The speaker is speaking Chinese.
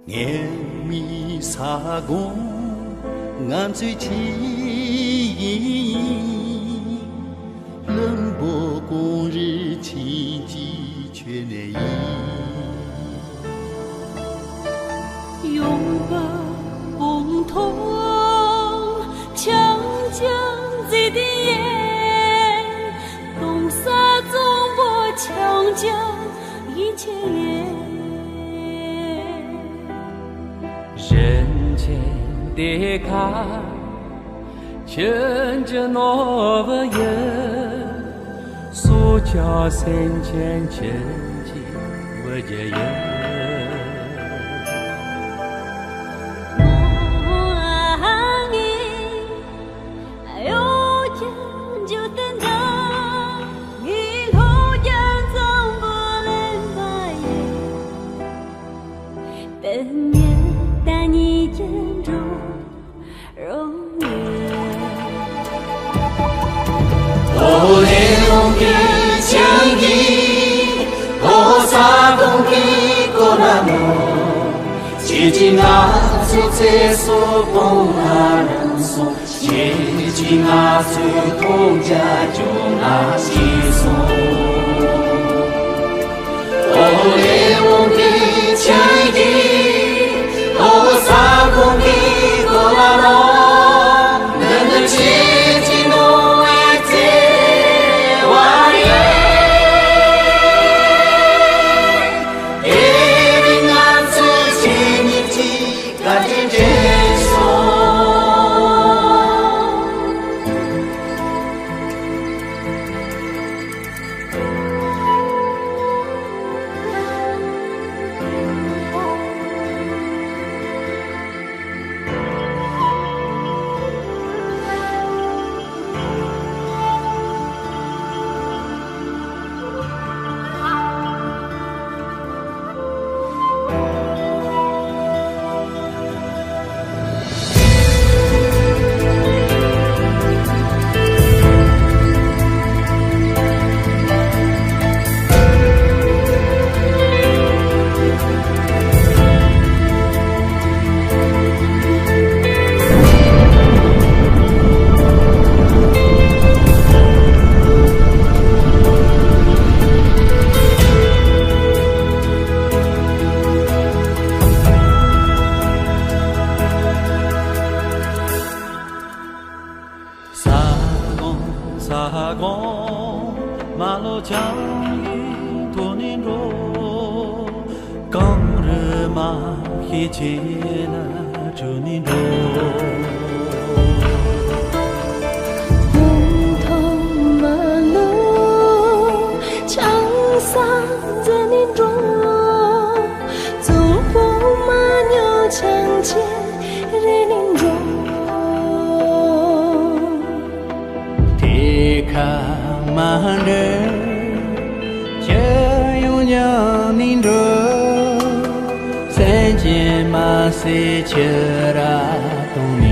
年米撒工，俺最亲，冷薄公日情迹却难忆。拥抱共同，强将贼的眼，东沙中国强将一切眼。人间的卡，牵着那个人，所叫三千千金我这人。等年带你珍珠容颜，我连给强敌，我撒公给过那么，接近那最最所供那人所，接近那最同家就那西所，我连给强敌。我撒公给过了龙，能接近侬爱在万元，一定俺自千年体感觉真爽。撒工马路江一多年多，刚日马一见那这年多。红头马路长沙这年中，中国马牛强健人年中。看满人，家有娘民着，三间马赛切拉东。